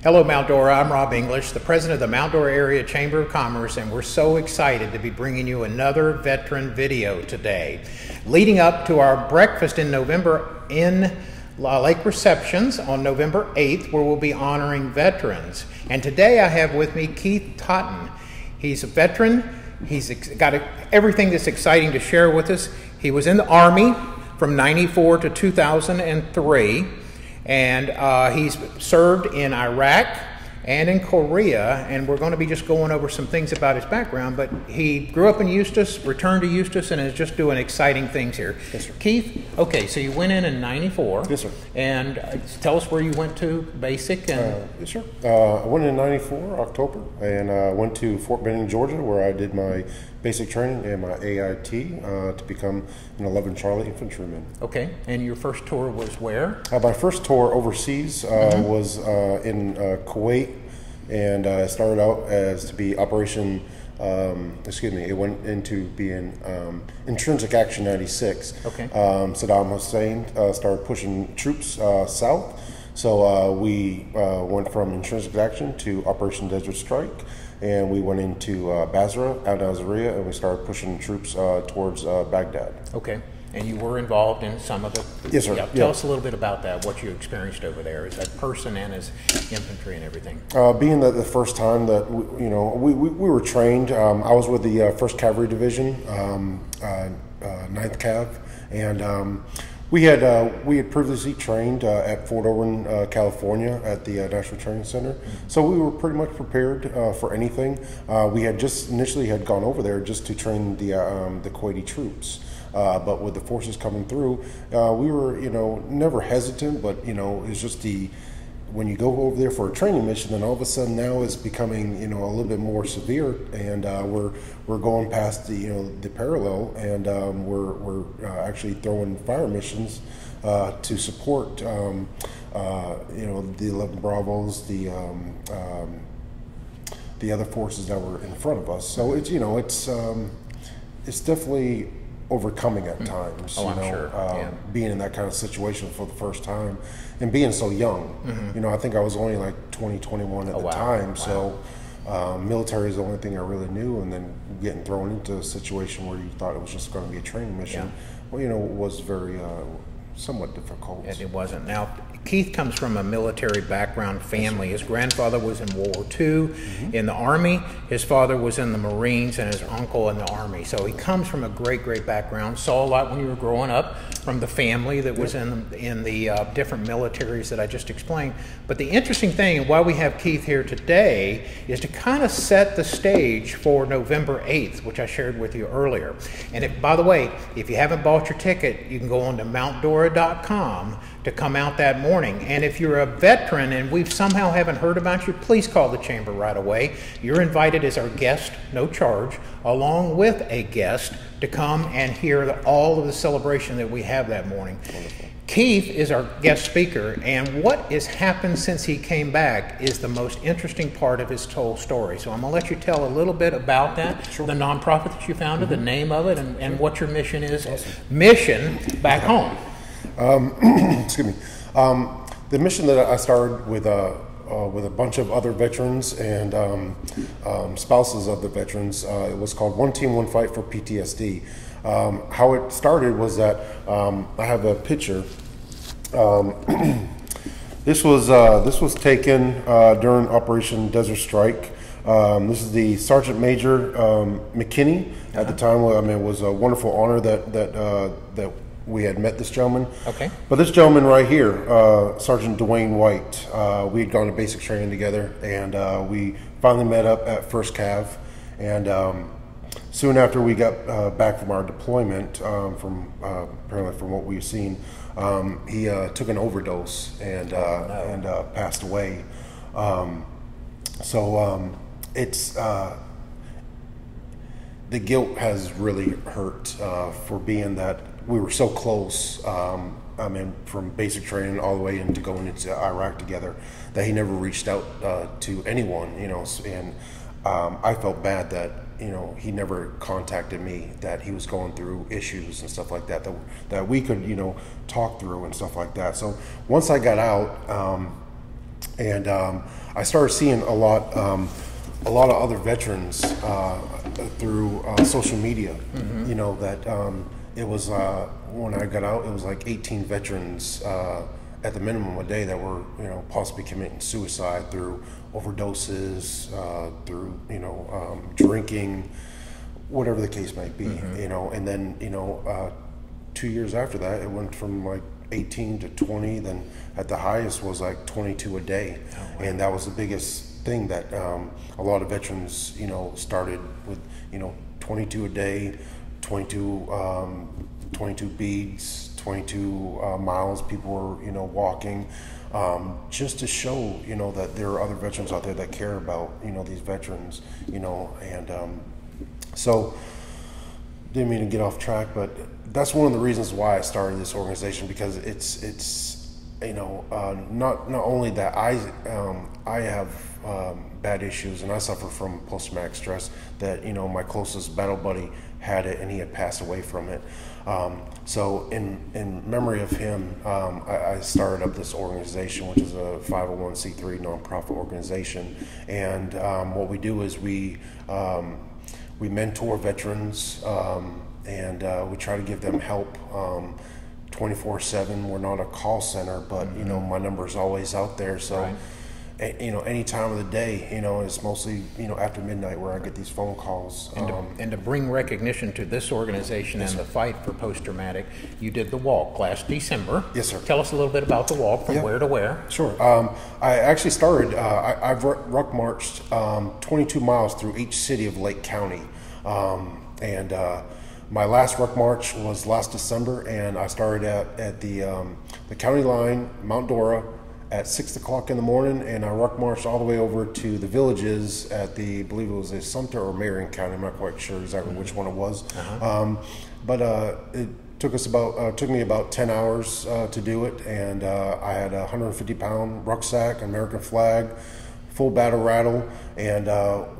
Hello, Mount Dora. I'm Rob English, the president of the Mount Dora Area Chamber of Commerce, and we're so excited to be bringing you another veteran video today. Leading up to our breakfast in November in Lake Receptions on November 8th, where we'll be honoring veterans. And today I have with me Keith Totten. He's a veteran. He's got everything that's exciting to share with us. He was in the Army from '94 to 2003. And he's served in Iraq and in Korea, and we're going to be just going over some things about his background, but he grew up in Eustis, returned to Eustis, and is just doing exciting things here. Yes, sir. Keith, okay, so you went in '94. Yes, sir. And tell us where you went to, basic. And yes, sir. I went in '94, October, and went to Fort Benning, Georgia, where I did my basic training and my AIT to become an 11 Charlie infantryman. Okay, and your first tour was where? My first tour overseas was in Kuwait, and it started out as to be Operation, it went into being Intrinsic Action 96. Okay. Saddam Hussein started pushing troops south, so we went from Intrinsic Action to Operation Desert Strike, and we went into Basra, Al-Naziriyah, and we started pushing troops towards Baghdad. Okay. And you were involved in some of the... Yes, sir. Yeah, tell us a little bit about that, what you experienced over there as a person and as infantry and everything. Being the first time that, we were trained, I was with the 1st Cavalry Division, 9th Cav, and we had previously trained at Fort Irwin, California at the National Training Center. So we were pretty much prepared for anything. We had just initially had gone over there just to train the Kuwaiti troops. But with the forces coming through, we were, never hesitant, but, it's just when you go over there for a training mission, then all of a sudden now it's becoming, a little bit more severe, and we're going past the parallel, and we're actually throwing fire missions to support, the 11 Bravos, the other forces that were in front of us. So it's it's definitely overcoming at times, sure. Being in that kind of situation for the first time and being so young. I think I was only like 20, 21 at the time. Wow. So military is the only thing I really knew, and then getting thrown into a situation where you thought it was just going to be a training mission, was very somewhat difficult. It wasn't. Now, Keith comes from a military background family. His grandfather was in World War II in the Army. His father was in the Marines, and his uncle in the Army. So he comes from a great, great background. Saw a lot when you were growing up from the family that was in the different militaries that I just explained. But the interesting thing, and why we have Keith here today, is to kind of set the stage for November 8th, which I shared with you earlier. And by the way, if you haven't bought your ticket, you can go on to mountdora.com to come out that morning. And if you're a veteran and we somehow haven't heard about you, please call the chamber right away. You're invited as our guest, no charge, along with a guest to come and hear all of the celebration that we have that morning. Wonderful. Keith is our guest speaker, and what has happened since he came back is the most interesting part of his whole story. So I'm going to let you tell a little bit about that, Sure. the nonprofit that you founded, the name of it, and what your mission is. Awesome. Mission back home. Excuse me. The mission that I started with a bunch of other veterans and spouses of the veterans, it was called One Team, One Fight for PTSD. How it started was that I have a picture. This was taken during Operation Desert Strike. This is the Sergeant Major McKinney at the time. It was a wonderful honor that we had met this gentleman. Okay. But this gentleman right here, Sergeant Dwayne White, we had gone to basic training together, and we finally met up at 1st Cav. And soon after we got back from our deployment, apparently from what we've seen, he took an overdose and passed away. It's the guilt has really hurt for being that we were so close. From basic training all the way into going into Iraq together, that he never reached out to anyone, and I felt bad that he never contacted me, that he was going through issues and stuff like that that we could talk through and stuff like that. So once I got out, And I started seeing a lot of other veterans through social media. You know, that it was when I got out, it was like 18 veterans at the minimum a day that were, you know, possibly committing suicide through overdoses, through, you know, drinking, whatever the case might be. You know, and then, you know, 2 years after that, it went from like 18 to 20, then at the highest was like 22 a day. Oh, wow. And that was the biggest thing that a lot of veterans, you know, started with, you know, 22 a day, 22 beads, 22 miles people were, you know, walking, just to show, you know, that there are other veterans out there that care about, you know, these veterans, you know. And so didn't mean to get off track, but that's one of the reasons why I started this organization, because it's you know, not only that I have bad issues and I suffer from post-traumatic stress, that, you know, my closest battle buddy had it and he had passed away from it. So in memory of him, I started up this organization, which is a 501c3 nonprofit organization. And what we do is we mentor veterans, and we try to give them help 24/7. We're not a call center, but you know, my number is always out there. So, right. You know, any time of the day, you know, it's mostly, you know, after midnight where I get these phone calls. And to bring recognition to this organization and the fight for post-traumatic, you did the walk last December. Yes, sir. Tell us a little bit about the walk, from where to where. Sure. I actually started, I've Ruck Marched 22 miles through each city of Lake County. And my last Ruck March was last December, and I started at the county line, Mount Dora, at 6 o'clock in the morning, and I Ruck Marched all the way over to the villages at the, I believe it was a Sumter or Marion County. I'm not quite sure exactly which one it was. But it took me about 10 hours to do it, and I had a 150-pound rucksack, American flag, full battle rattle, and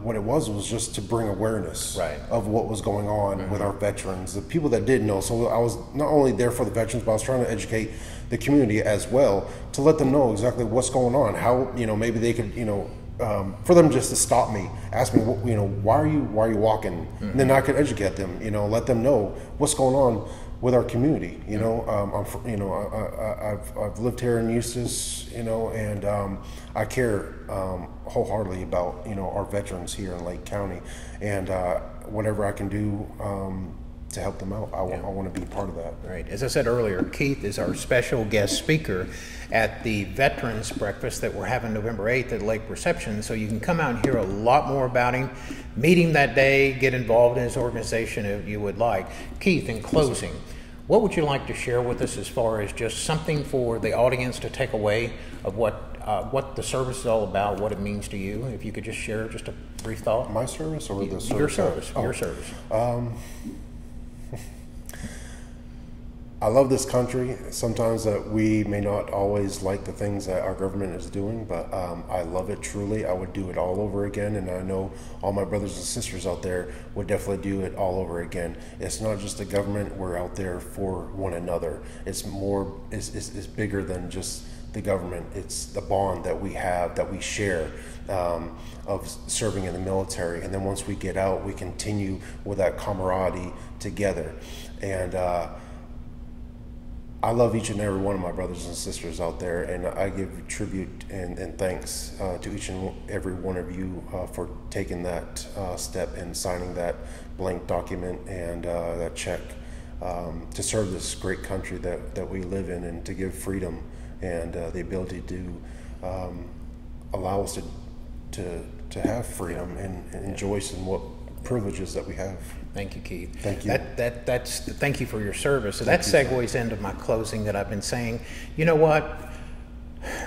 what it was just to bring awareness of what was going on with our veterans, the people that didn't know. So I was not only there for the veterans, but I was trying to educate the community as well, to let them know exactly what's going on, how, you know, maybe they could, you know, for them just to stop me, ask me, you know, why are you walking? And then I could educate them, you know, let them know what's going on with our community. You know, I've lived here in Eustis, you know, and I care wholeheartedly about, you know, our veterans here in Lake County, and whatever I can do to help them out, I want to be part of that. Right. As I said earlier, Keith is our special guest speaker at the Veterans Breakfast that we're having November 8th at Lake Reception. So you can come out and hear a lot more about him, meet him that day, get involved in his organization if you would like. Keith, in closing, what would you like to share with us as far as just something for the audience to take away of what the service is all about, what it means to you? If you could just share just a brief thought. My service or the service? Your service. Your service. I love this country. Sometimes that we may not always like the things that our government is doing, but I love it truly. I would do it all over again, and I know all my brothers and sisters out there would definitely do it all over again. It's not just the government. We're out there for one another. It's more, it's bigger than just the government. It's the bond that we have, that we share, of serving in the military. And then once we get out, we continue with that camaraderie together. And I love each and every one of my brothers and sisters out there, and I give tribute and thanks to each and every one of you for taking that step and signing that blank document and that check to serve this great country that we live in, and to give freedom and the ability to allow us to have freedom and enjoy in what privileges that we have. Thank you, Keith. Thank you. Thank you for your service. So that segues into my closing that I've been saying. You know what?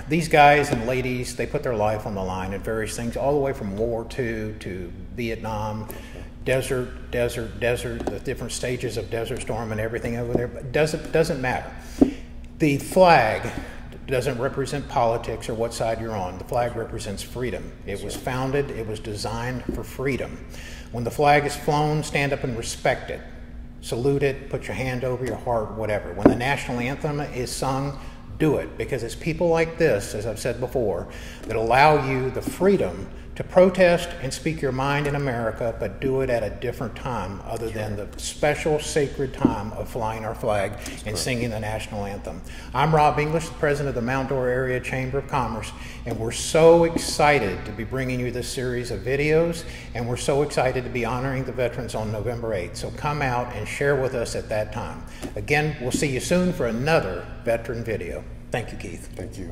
These guys and ladies, they put their life on the line in various things, all the way from World War II to Vietnam, desert, the different stages of Desert Storm and everything over there. But doesn't matter. The flag doesn't represent politics or what side you're on. The flag represents freedom. It was founded, it was designed for freedom. When the flag is flown, stand up and respect it. Salute it, put your hand over your heart, whatever. When the national anthem is sung, do it, because it's people like this, as I've said before, that allow you the freedom to protest and speak your mind in America, but do it at a different time other than the special sacred time of flying our flag and singing the national anthem. I'm Rob English, the president of the Mount Dora Area Chamber of Commerce, and we're so excited to be bringing you this series of videos, and we're so excited to be honoring the veterans on November 8th. So come out and share with us at that time. Again, we'll see you soon for another veteran video. Thank you, Keith. Thank you.